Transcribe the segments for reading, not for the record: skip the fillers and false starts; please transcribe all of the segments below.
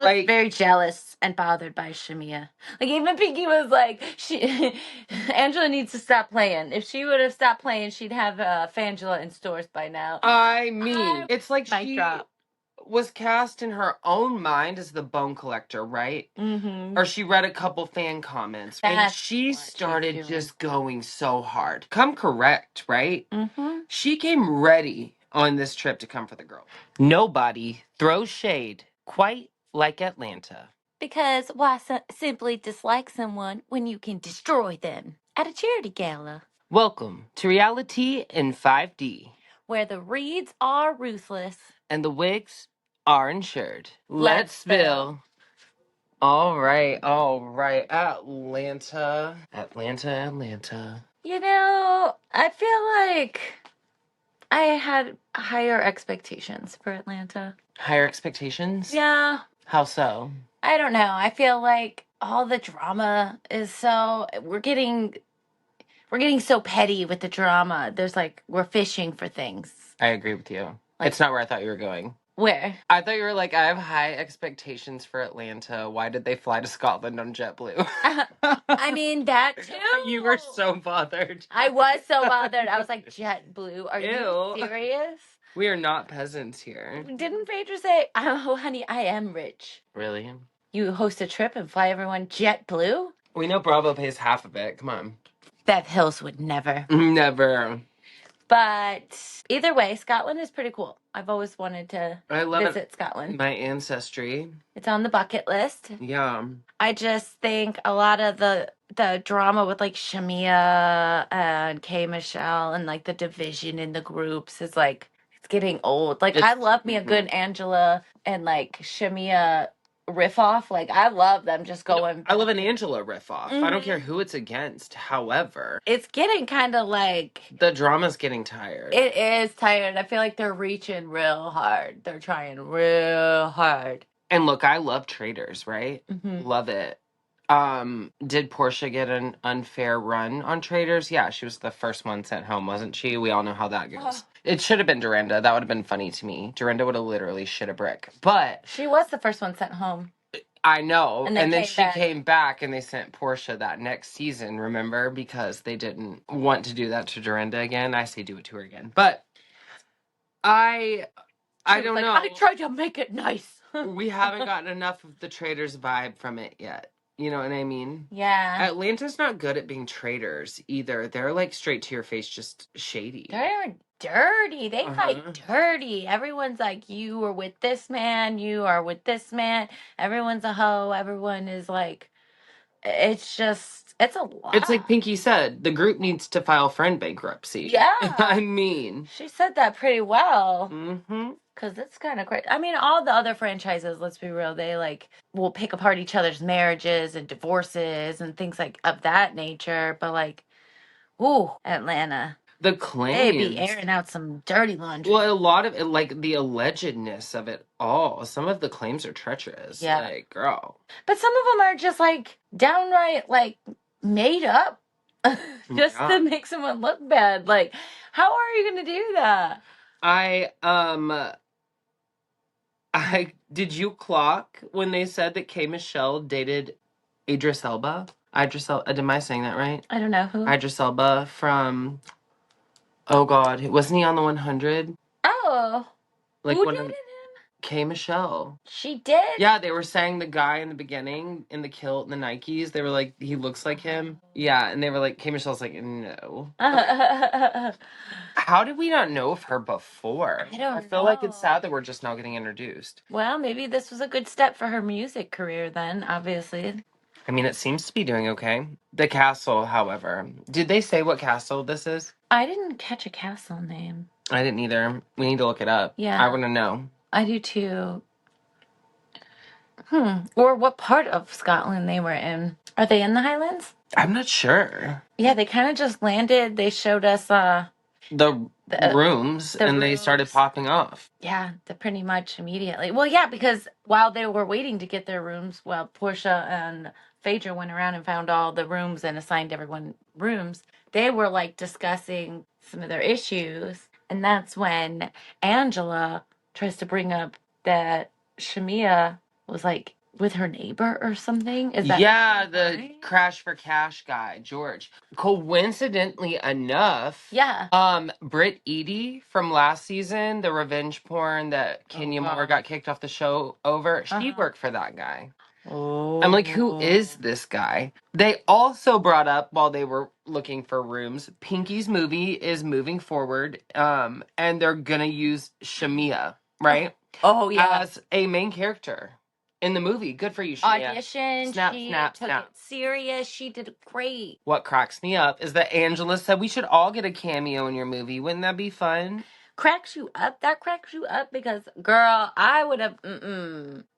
was very jealous and bothered by Shamia. Like, even Pinky was like, Angela needs to stop playing. If she would have stopped playing, she'd have Fangela in stores by now. I mean, it's like Mic she drop. was cast in her own mind as the bone collector, right? Mm-hmm. Or she read a couple fan comments and That's she what she's started doing. just going so hard. Come correct, right? Mm-hmm. She came ready on this trip to come for the girl. Nobody throws shade quite like Atlanta. Because why simply dislike someone when you can destroy them at a charity gala? Welcome to reality in 5D, Where the reeds are ruthless. and the wigs are insured. Let's spill. All right. Atlanta. You know, I feel like I had higher expectations for Atlanta. Higher expectations? Yeah. How so? I don't know. I feel like all the drama is so we're getting so petty with the drama. There's like we're fishing for things. I agree with you. Like, it's not where I thought you were going. Where? I thought you were like, I have high expectations for Atlanta. Why did they fly to Scotland on JetBlue? I mean, that too. You were so bothered. I was so bothered. I was like, JetBlue, are Ew. you serious? We are not peasants here. Didn't Phaedra say, oh, honey, I am rich? Really? You host a trip and fly everyone JetBlue? We know Bravo pays half of it. Come on. Bev Hills would never. Never. But either way, Scotland is pretty cool. I've always wanted to visit Scotland. My ancestry. It's on the bucket list. Yeah. I just think a lot of the drama with like Shamia and K Michelle and like the division in the groups is like it's getting old. Like I love me a good Angela and like Shamia riff off. Like I love them just going. I love an Angela riff off. I don't care who it's against. However, it's getting kind of like the drama's getting tired. It is tired. I feel like they're reaching real hard. They're trying real hard. And look, I love Traders, right? Mm-hmm. Love it. Did Portia get an unfair run on Traders? Yeah, she was the first one sent home, wasn't she? We all know how that goes. It should have been Dorinda. That would have been funny to me. Dorinda would have literally shit a brick. But she was the first one sent home. I know. And then she came back and they sent Portia that next season, remember? Because they didn't want to do that to Dorinda again. I say do it to her again. But I don't know. I tried to make it nice. We haven't gotten enough of the Traders vibe from it yet. You know what I mean? Yeah. Atlanta's not good at being traitors either. They're like straight to your face, just shady. They're dirty. They fight dirty. Everyone's like, you are with this man. You are with this man. Everyone's a hoe. Everyone is like, it's a lot. It's like Pinky said, the group needs to file friend bankruptcy. Yeah. I mean. She said that pretty well. Mm-hmm. Because it's kind of crazy. I mean, all the other franchises, let's be real, they like will pick apart each other's marriages and divorces and things like of that nature. But like, ooh, Atlanta. The claims. They be airing out some dirty laundry. Well, a lot of it, like the allegedness of it all. Some of the claims are treacherous. Yeah. Like, girl. But some of them are just like downright like made up just to make someone look bad. Like, how are you going to do that? Did you clock when they said that K Michelle dated Idris Elba? Am I saying that right? I don't know who. Idris Elba from, oh God, wasn't he on the 100? Oh. Like who dated him? K Michelle. She did? Yeah, they were saying the guy in the beginning in the kilt and the Nikes, they were like, he looks like him. Yeah, and they were like, K Michelle's like, no. How did we not know of her before? I feel like it's sad that we're just now getting introduced. Well, maybe this was a good step for her music career then, obviously. I mean, it seems to be doing okay. The castle, however. Did they say what castle this is? I didn't catch a castle name. I didn't either. We need to look it up. Yeah. I want to know. I do too. Or what part of Scotland they were in. Are they in the Highlands? I'm not sure. Yeah, they kind of just landed. They showed us the rooms, and they started popping off. Yeah, pretty much immediately. Well, yeah, because while they were waiting to get their rooms, Portia and Phaedra went around and found all the rooms and assigned everyone rooms, they were like discussing some of their issues. And that's when Angela tries to bring up that Shamia was like with her neighbor or something. Is that Yeah, the Crash for Cash guy, George. Coincidentally enough, Yeah. Britt Eady from last season, the revenge porn that Kenya Moore got kicked off the show over, she worked for that guy. Oh. I'm like, who is this guy? They also brought up while they were looking for rooms, Pinky's movie is moving forward, and they're gonna use Shamia, right? Oh, yeah. As a main character in the movie. Good for you, Shamia. Audition. Snap, She snap, took snap. it serious. She did great. What cracks me up is that Angela said we should all get a cameo in your movie. Wouldn't that be fun? Cracks you up? That cracks you up because, girl, I would have.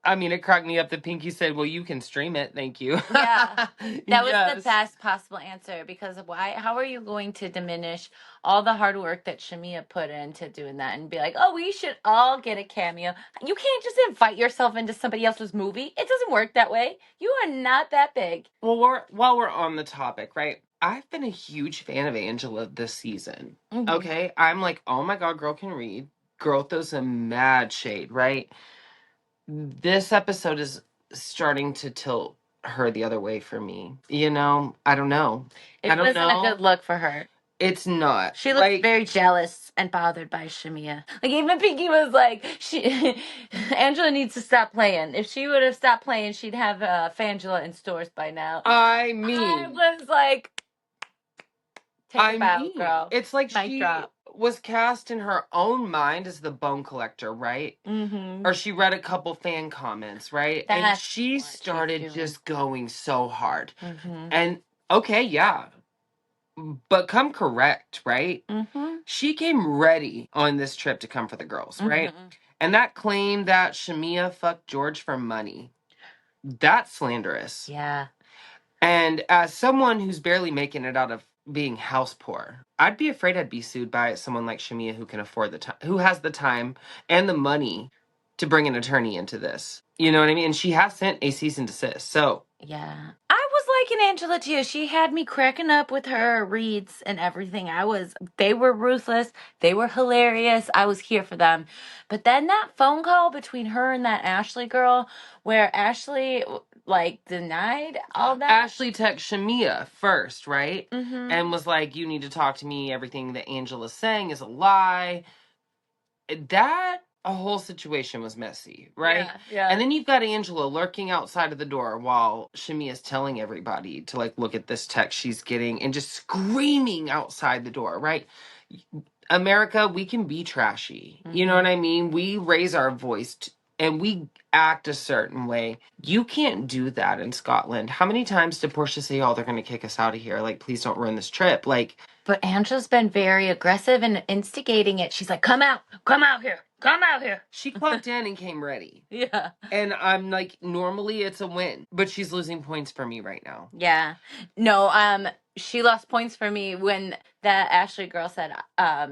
I mean, it cracked me up that Pinky said, well, you can stream it. Thank you. Yeah. That was the Yes. best possible answer because why? How are you going to diminish all the hard work that Shamia put into doing that and be like, oh, we should all get a cameo? You can't just invite yourself into somebody else's movie. It doesn't work that way. You are not that big. Well, while we're on the topic, right? I've been a huge fan of Angela this season. Mhm. Okay? I'm like, oh my God, girl can read. Girl throws some mad shade, right? This episode is starting to tilt her the other way for me. You know, I don't know. It wasn't a good look for her. It's not. She looks very jealous and bothered by Shamia. Like, even Pinky was like, Angela needs to stop playing. If she would have stopped playing, she'd have Fangela in stores by now. I was like, take a bow, girl. It's like Mic she drop. was cast in her own mind as the bone collector, right? Mm-hmm. Or she read a couple fan comments, right? And That's she what she's started doing. just going so hard. Mm-hmm. And okay, yeah. But come correct, right? Mm-hmm. She came ready on this trip to come for the girls, right? Mm-hmm. And that claim that Shamia fucked George for money, that's slanderous. Yeah. And as someone who's barely making it out of being house poor, I'd be afraid I'd be sued by someone like Shamia who can afford the time, who has the time and the money to bring an attorney into this. You know what I mean? And she has sent a cease and desist. So yeah. I was liking Angela too. She had me cracking up with her reads and everything. They were ruthless. They were hilarious. I was here for them. But then that phone call between her and that Ashley girl where Ashley like denied all that. Ashley texted Shamia first, right? Mm-hmm. And was like, you need to talk to me. Everything that Angela's saying is a lie. That a whole situation was messy, right? Yeah. And then you've got Angela lurking outside of the door while Shamia's telling everybody to like look at this text she's getting and just screaming outside the door, right? America, we can be trashy. You know what I mean? We raise our voice and we act a certain way. You can't do that in Scotland. How many times did Portia say, oh, they're going to kick us out of here? Like, please don't ruin this trip. Like, but Angela's been very aggressive and instigating it. She's like, come out here. Come out here. She clocked in and came ready. Yeah. And I'm like, normally it's a win, but she's losing points for me right now. Yeah. No, she lost points for me when that Ashley girl said,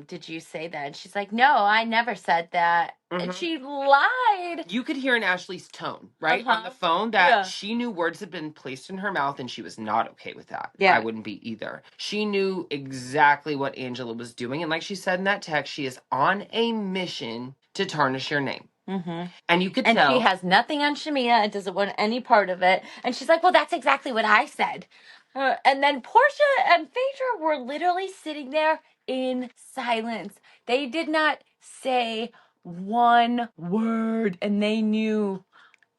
did you say that? And she's like, no, I never said that. And she lied. You could hear in Ashley's tone, right? On the phone that she knew words had been placed in her mouth and she was not okay with that. Yeah. I wouldn't be either. She knew exactly what Angela was doing. And like she said in that text, she is on a mission to tarnish your name. Mm-hmm. And you could tell. And she has nothing on Shamia and doesn't want any part of it. And she's like, well, that's exactly what I said. And then Portia and Phaedra were literally sitting there in silence. They did not say one word, and they knew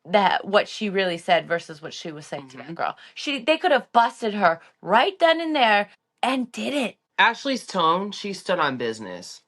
that what she really said versus what she was saying to that girl. They could have busted her right then and there and didn't. Ashley's tone, she stood on business.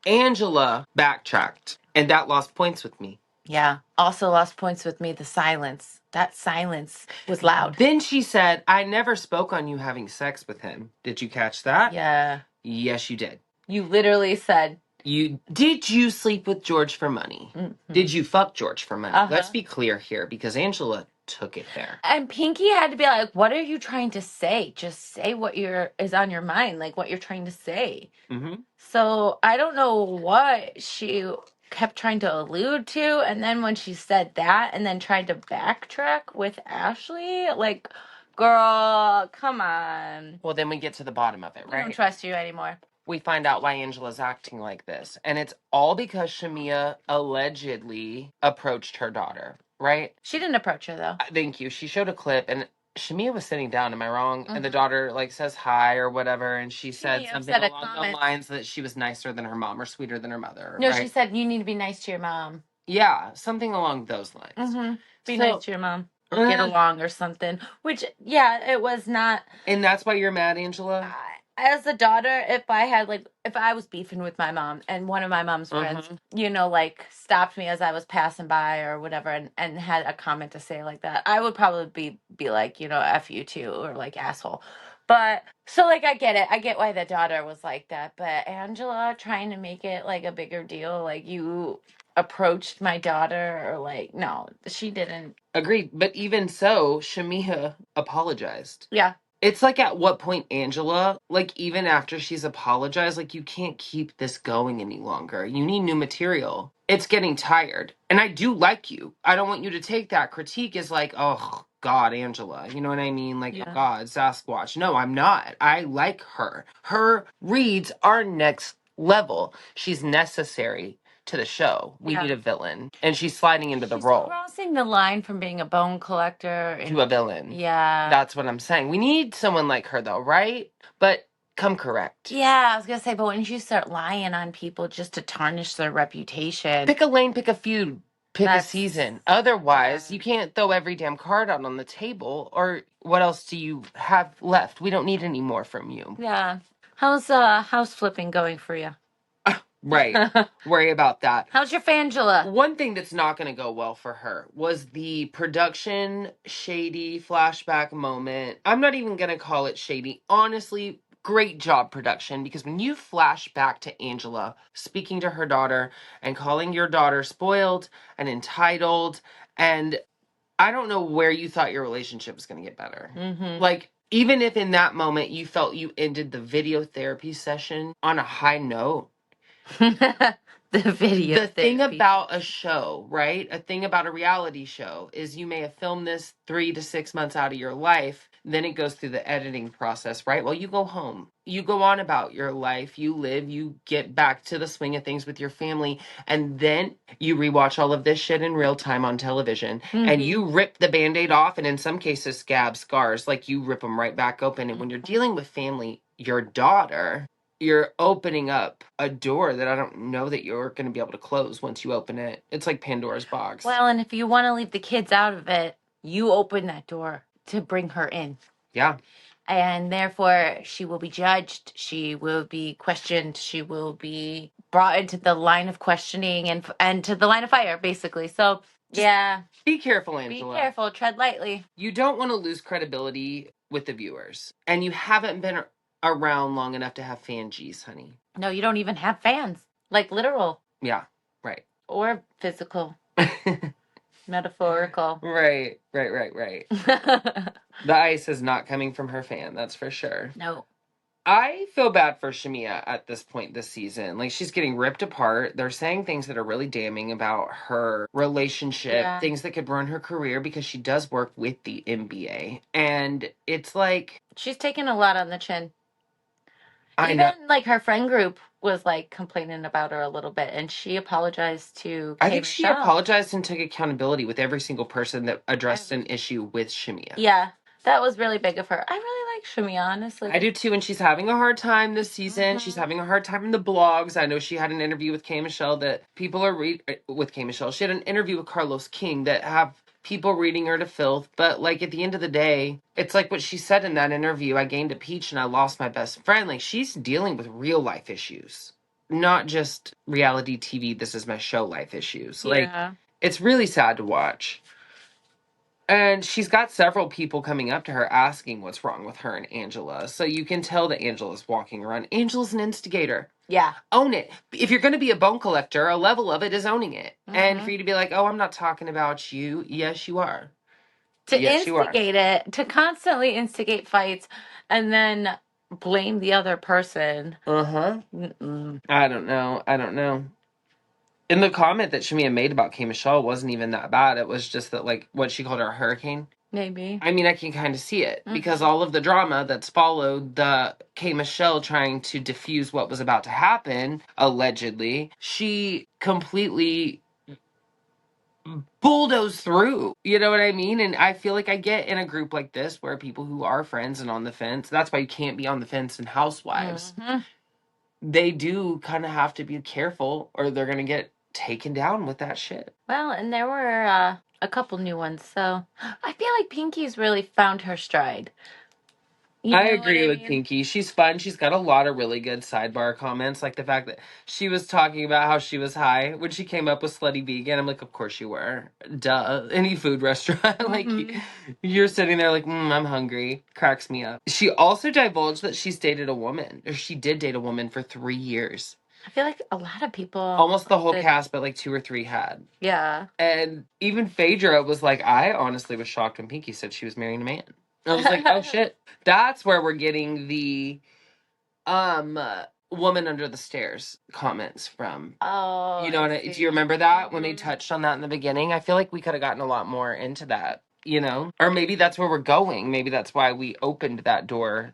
Angela backtracked, and that lost points with me. Yeah. Also lost points with me, the silence. That silence was loud. Then she said, I never spoke on you having sex with him. Did you catch that? Yeah. Yes, you did. You literally said. Did you sleep with George for money? Mm-hmm. Did you fuck George for money? Let's be clear here, because Angela took it there. And Pinky had to be like, what are you trying to say? Just say what is on your mind, like what you're trying to say. Mm-hmm. So I don't know what she kept trying to allude to. And then when she said that and then tried to backtrack with Ashley, like, girl, come on. Well, then we get to the bottom of it, right? I don't trust you anymore. We find out why Angela's acting like this. And it's all because Shamia allegedly approached her daughter, right? She didn't approach her, though. Thank you. She showed a clip, and Shamia was sitting down. Am I wrong? And the daughter like says hi or whatever, and she said something along the lines that she was nicer than her mom or sweeter than her mother. No, right? she said you need to be nice to your mom. Yeah, something along those lines. Be nice to your mom. Or get along or something. Which, yeah, it was not. And that's why you're mad, Angela? As a daughter, if I was beefing with my mom and one of my mom's friends, like stopped me as I was passing by or whatever and had a comment to say like that, I would probably be like, F you too, or like asshole. But so like I get it. I get why the daughter was like that. But Angela trying to make it like a bigger deal, like you approached my daughter or like no, she didn't. Agreed. But even so, Shamia apologized. Yeah. It's like at what point, Angela, like even after she's apologized, like you can't keep this going any longer. You need new material. It's getting tired. And I do like you. I don't want you to take that critique as like, oh, God, Angela. You know what I mean? Like, oh, God, Sasquatch. No, I'm not. I like her. Her reads are next level. She's necessary to the show. We need a villain. And she's sliding into the role. She's crossing the line from being a bone collector to a villain. Yeah. That's what I'm saying. We need someone like her though, right? But come correct. Yeah, I was going to say, but when you start lying on people just to tarnish their reputation. Pick a lane, pick a feud, pick a season. Otherwise, you can't throw every damn card out on the table. Or what else do you have left? We don't need any more from you. Yeah. How's house flipping going for you? Right. Worry about that. How's your Fangela? One thing that's not going to go well for her was the production shady flashback moment. I'm not even going to call it shady. Honestly, great job, production, because when you flash back to Angela speaking to her daughter and calling your daughter spoiled and entitled, and I don't know where you thought your relationship was going to get better. Like, even if in that moment you felt you ended the video therapy session on a high note, the thing about a show, right? A thing about a reality show is you may have filmed this 3 to 6 months out of your life. Then it goes through the editing process, right? Well, you go home, you go on about your life, you live, you get back to the swing of things with your family. And then you rewatch all of this shit in real time on television and you rip the Band-Aid off. And in some cases, scab scars, like you rip them right back open. And when you're dealing with family, your daughter, you're opening up a door that I don't know that you're going to be able to close once you open it. It's like Pandora's box. Well, and if you want to leave the kids out of it, you open that door to bring her in. Yeah. And therefore, she will be judged. She will be questioned. She will be brought into the line of questioning and to the line of fire, basically. So, yeah. Be careful, Angela. Be careful. Tread lightly. You don't want to lose credibility with the viewers. And you haven't been around long enough to have fan G's, honey. No, you don't even have fans. Like literal. Yeah, right. Or physical. Metaphorical. Right. The ice is not coming from her fan, that's for sure. No. I feel bad for Shamia at this point this season. Like, she's getting ripped apart. They're saying things that are really damning about her relationship, things that could ruin her career because she does work with the NBA. And it's like... she's taking a lot on the chin. I know. Even, like, her friend group was, like, complaining about her a little bit, and she apologized to I think she apologized and took accountability with every single person that addressed an issue with Shamia. Yeah. That was really big of her. I really like Shamia, honestly. I do too, and she's having a hard time this season. She's having a hard time in the blogs. I know she had an interview with K. Michelle that people are with K. Michelle. She had an interview with Carlos King that have people reading her to filth. But like at the end of the day, it's like what she said in that interview. I gained a peach and I lost my best friend. Like, she's dealing with real life issues, not just reality TV. This is my show life issues. Like, it's really sad to watch. And she's got several people coming up to her asking what's wrong with her and Angela. So you can tell that Angela's walking around. Angela's an instigator. Yeah. Own it. If you're going to be a bone collector, a level of it is owning it. And for you to be like, oh, I'm not talking about you. Yes, you are. To instigate it, to constantly instigate fights, and then blame the other person. I don't know. And the comment that Shamia made about K. Michelle wasn't even that bad. It was just that, like, what she called her a hurricane. Maybe. I mean, I can kind of see it. Because all of the drama that's followed the K. Michelle trying to diffuse what was about to happen, allegedly, she completely bulldoze through. You know what I mean? And I feel like I get in a group like this where people who are friends and on the fence, that's why you can't be on the fence in Housewives. Mm-hmm. They do kind of have to be careful or they're going to get taken down with that shit. Well, and there were a couple new ones, so I feel like Pinky's really found her stride. I agree with Pinky. She's fun. She's got a lot of really good sidebar comments, like the fact that she was talking about how she was high when she came up with slutty vegan. I'm like, of course you were. Duh. Any food restaurant, like you're sitting there like, I'm hungry. Cracks me up. She also divulged that she's dated a woman, or she did date a woman for 3 years. I feel like a lot of people, almost the whole cast, but like 2 or 3 had. Yeah. And even Phaedra was like, I honestly was shocked when Pinky said she was marrying a man. I was like, oh shit. That's where we're getting the woman under the stairs comments from. Oh, you know what do you remember that when they touched on that in the beginning? I feel like we could have gotten a lot more into that, or maybe that's where we're going. Maybe that's why we opened that door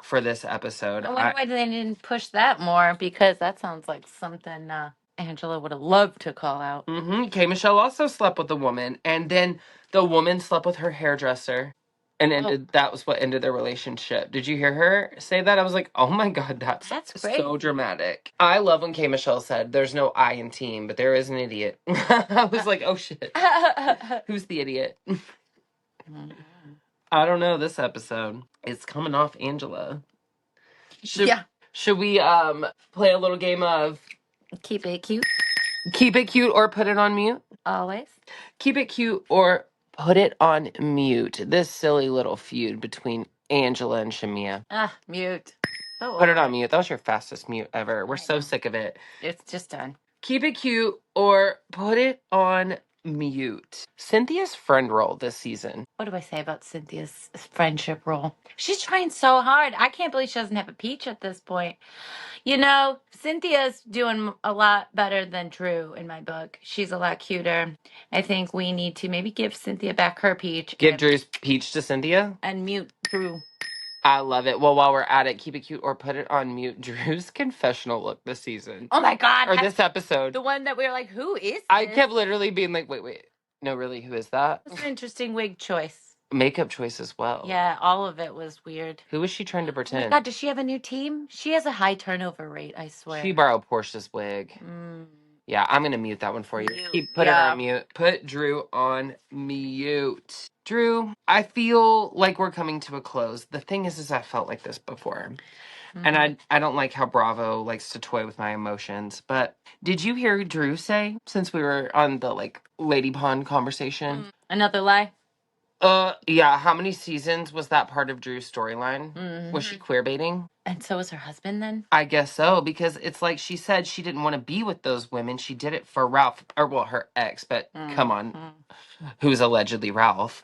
for this episode. I wonder why they didn't push that more, because that sounds like something Angela would have loved to call out. K. Michelle also slept with a woman, and then the woman slept with her hairdresser. And that was what ended their relationship. Did you hear her say that? I was like, oh my God, that's so dramatic. I love when K. Michelle said, there's no I in team, but there is an idiot. I was like, oh shit. Who's the idiot? I don't know, this episode. It's coming off Angela. Should we play a little game of Keep it cute? Keep it cute or put it on mute? Always. Keep it cute or put it on mute. This silly little feud between Angela and Shamia. Mute. Put it on mute. That was your fastest mute ever. We're so sick of it. It's just done. Keep it cute or put it on mute. Cynthia's friend role this season. What do I say about Cynthia's friendship role? She's trying so hard. I can't believe she doesn't have a peach at this point. Cynthia's doing a lot better than Drew in my book. She's a lot cuter. I think we need to maybe give Cynthia back her peach. Give Drew's peach to Cynthia? And mute Drew. I love it. Well, while we're at it, keep it cute or put it on mute. Drew's confessional look this season. Oh my God. Or this episode. The one that we were like, who is this? I kept literally being like, wait. No, really, who is that? It's an interesting wig choice. Makeup choice as well. Yeah, all of it was weird. Who was she trying to pretend? Oh my God, does she have a new team? She has a high turnover rate, I swear. She borrowed Portia's wig. Yeah, I'm going to mute that one for you. Put it on mute. Put Drew on mute. Drew, I feel like we're coming to a close. The thing is I felt like this before. And I don't like how Bravo likes to toy with my emotions. But did you hear Drew say, since we were on the Lady Pond conversation? Another lie? Yeah. How many seasons was that part of Drew's storyline? Was she queer baiting? And so was her husband then? I guess so, because it's like she said she didn't want to be with those women. She did it for Ralph, or well, her ex, but come on, who's allegedly Ralph.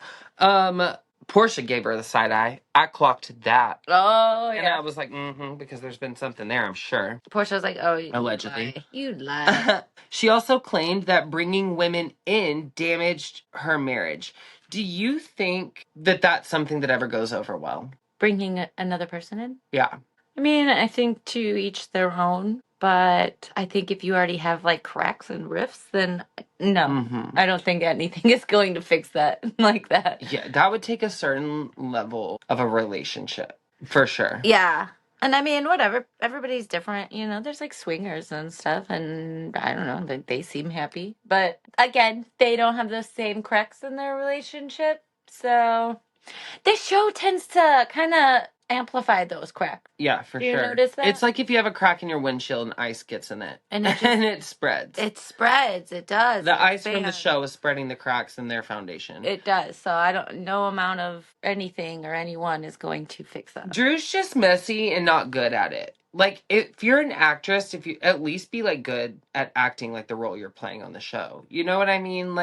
Portia gave her the side eye. I clocked that. Oh, yeah. And I was like, because there's been something there, I'm sure. Portia was like, oh, allegedly. You lie. She also claimed that bringing women in damaged her marriage. Do you think that that's something that ever goes over well? Bringing another person in? Yeah. I mean, I think to each their own. But I think if you already have cracks and rifts, then no. I don't think anything is going to fix that like that. Yeah, that would take a certain level of a relationship, for sure. Yeah. And I mean, whatever. Everybody's different. There's swingers and stuff. And I don't know. They seem happy. But again, they don't have the same cracks in their relationship. So this show tends to kind of amplify those cracks. Yeah, for sure. You notice that? It's like if you have a crack in your windshield and ice gets in it. And it spreads. It spreads. It does. The ice from the show is spreading the cracks in their foundation. It does. So no amount of anything or anyone is going to fix that. Drew's just messy and not good at it. If you're an actress, if you at least be good at acting the role you're playing on the show. You know what I mean?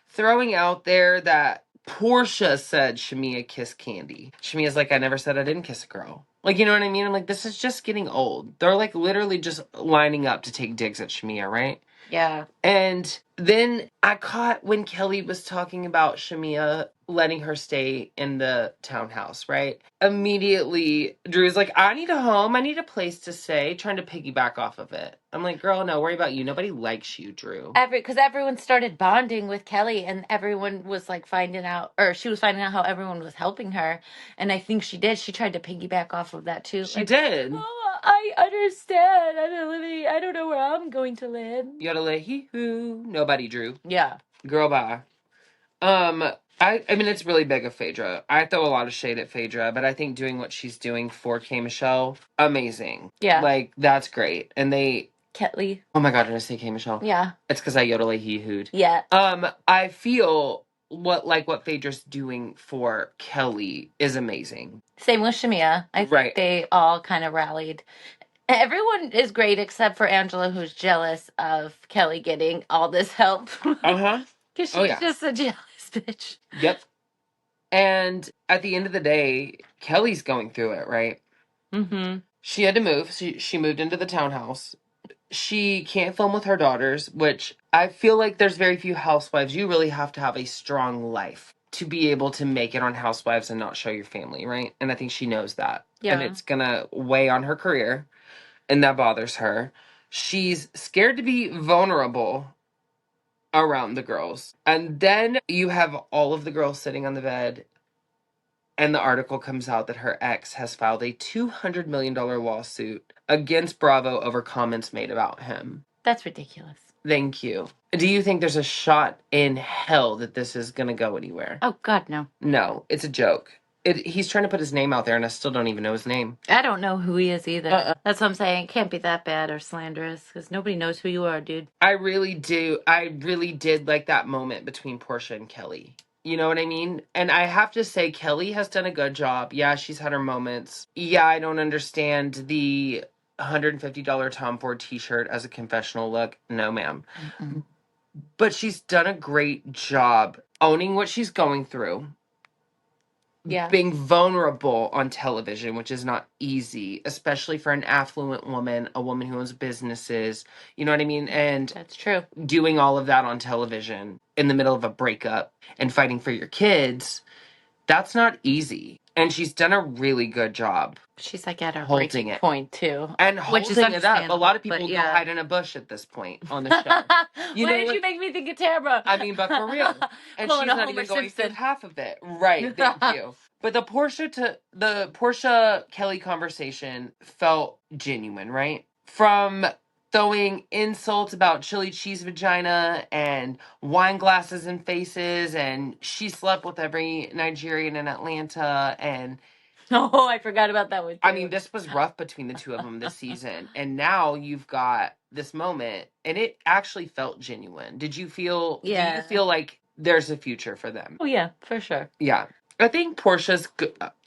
Throwing out there that Portia said Shamia kissed Candy. Shamia's like, I never said I didn't kiss a girl. You know what I mean? I'm like, this is just getting old. They're literally just lining up to take digs at Shamia, right? Yeah. And then I caught when Kelli was talking about Shamia letting her stay in the townhouse, right? Immediately, Drew's like, I need a home. I need a place to stay, trying to piggyback off of it. I'm like, girl, no, worry about you. Nobody likes you, Drew. Because everyone started bonding with Kelli, and everyone was like finding out, or she was finding out how everyone was helping her. And I think she did. She tried to piggyback off of that too. She did. Oh, I understand. I don't know where I'm going to live. You gotta lay hee-hoo. Nobody, Drew. Yeah. Girl, bye. I mean, it's really big of Phaedra. I throw a lot of shade at Phaedra, but I think doing what she's doing for K. Michelle, amazing. Yeah. Like, that's great. And Kelli. Oh my god, did I say K. Michelle? Yeah. It's because I yodel a hee-hooed. Yeah. I feel what Phaedra's doing for Kelli is amazing. Same with Shamia. I think they all kind of rallied. Everyone is great except for Angela, who's jealous of Kelli getting all this help. Uh-huh. Because she's just a jealous bitch. Yep. And at the end of the day, Kelli's going through it, right? Mm-hmm. She had to move. She moved into the townhouse. She can't film with her daughters, which I feel like there's very few housewives. You really have to have a strong life to be able to make it on Housewives and not show your family, right? And I think she knows that. Yeah. And it's gonna weigh on her career, and that bothers her. She's scared to be vulnerable around the girls. And then you have all of the girls sitting on the bed, and the article comes out that her ex has filed a $200 million lawsuit against Bravo over comments made about him. That's ridiculous. Thank you. Do you think there's a shot in hell that this is going to go anywhere? Oh, God, no. No, it's a joke. He's trying to put his name out there, and I still don't even know his name. I don't know who he is either. That's what I'm saying. It can't be that bad or slanderous, because nobody knows who you are, dude. I really do. I really did like that moment between Portia and Kelli. You know what I mean? And I have to say, Kelli has done a good job. Yeah, she's had her moments. Yeah, I don't understand the $150 Tom Ford t-shirt as a confessional look. No, ma'am. Mm-mm. But she's done a great job owning what she's going through. Yeah. Being vulnerable on television, which is not easy, especially for an affluent woman, a woman who owns businesses. You know what I mean? And that's true. Doing all of that on television in the middle of a breakup and fighting for your kids, that's not easy. And she's done a really good job. She's like at her breaking point too, and holding it up. A lot of people go hide in a bush at this point on the show. Why did you make me think of Tamara? I mean, but for real, and she's not even going through half of it. Right? Thank you. But the Portia Kelli conversation felt genuine, right? From throwing insults about chili cheese vagina and wine glasses in faces, and she slept with every Nigerian in Atlanta, and oh, I forgot about that one too. I mean, this was rough between the two of them this season, and now you've got this moment, and it actually felt genuine. Did you feel? Yeah. Do you feel like there's a future for them? Oh yeah, for sure. Yeah. I think Portia's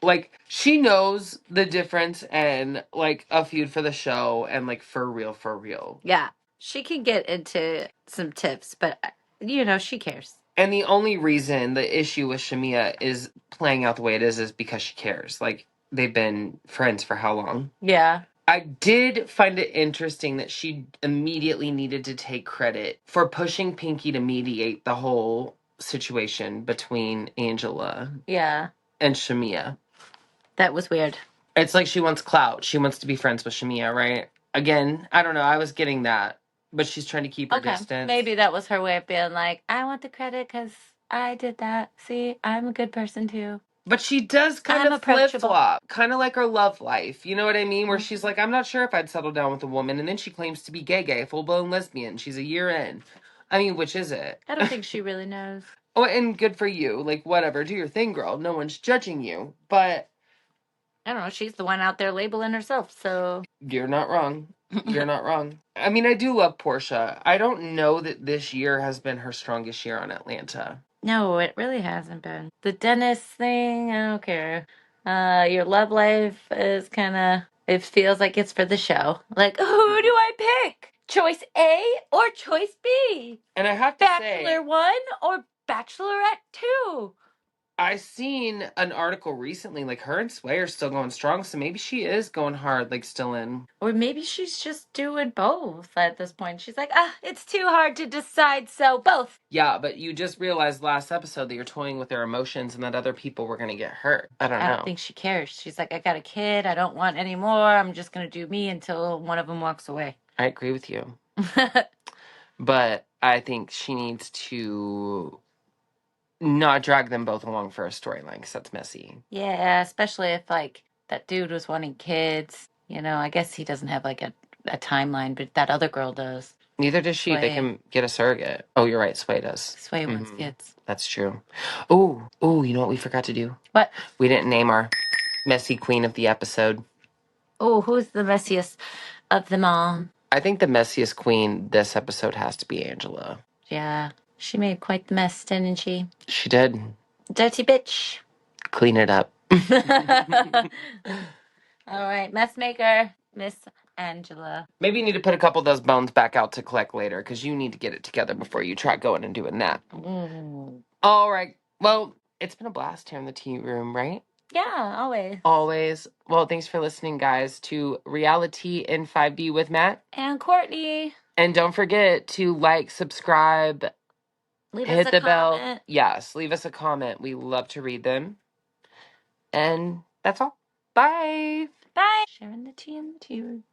like, she knows the difference and like a feud for the show and like for real. Yeah. She can get into some tips, but you know, she cares. And the only reason the issue with Shamia is playing out the way it is because she cares. Like, they've been friends for how long? Yeah. I did find it interesting that she immediately needed to take credit for pushing Pinky to mediate the whole situation between Angela and Shamia. That was weird. It's like she wants clout. She wants to be friends with Shamia, right? Again, I don't know. I was getting that. But she's trying to keep her distance. Maybe that was her way of being like, I want the credit because I did that. See, I'm a good person too. But she does kind of flip-flop. Kind of like her love life. You know what I mean? Where she's like, I'm not sure if I'd settle down with a woman. And then she claims to be gay, full-blown lesbian. She's a year in. I mean, which is it? I don't think she really knows. Oh, and good for you. Like, whatever. Do your thing, girl. No one's judging you. But I don't know. She's the one out there labeling herself, so. You're not wrong. You're not wrong. I mean, I do love Portia. I don't know that this year has been her strongest year on Atlanta. No, it really hasn't been. The Dennis thing, I don't care. Your love life is kind of, it feels like it's for the show. Like, who do I pick? Choice A or choice B? And I have to say, Bachelor 1 or Bachelorette 2? I seen an article recently, like her and Sway are still going strong, so maybe she is going hard, like still in. Or maybe she's just doing both at this point. She's like, it's too hard to decide, so both. Yeah, but you just realized last episode that you're toying with their emotions and that other people were going to get hurt. I don't know. I don't think she cares. She's like, I got a kid. I don't want any more. I'm just going to do me until one of them walks away. I agree with you. But I think she needs to not drag them both along for a storyline because that's messy. Yeah, especially if like that dude was wanting kids. You know, I guess he doesn't have like a timeline, but that other girl does. Neither does she. Sway. They can get a surrogate. Oh, you're right. Sway does. Sway wants kids. That's true. Oh, you know what we forgot to do? What? We didn't name our messy queen of the episode. Oh, who's the messiest of them all? I think the messiest queen this episode has to be Angela. Yeah, she made quite the mess, didn't she? She did. Dirty bitch. Clean it up. All right, mess maker, Miss Angela. Maybe you need to put a couple of those bones back out to collect later because you need to get it together before you try going and doing that. All right. Well, it's been a blast here in the tea room, right? Yeah, always. Always. Well, thanks for listening, guys, to Reality in 5D with Matt and Courtney. And don't forget to like, subscribe, hit the bell. Yes, leave us a comment. We love to read them. And that's all. Bye. Bye. Sharing the tea in the tea room.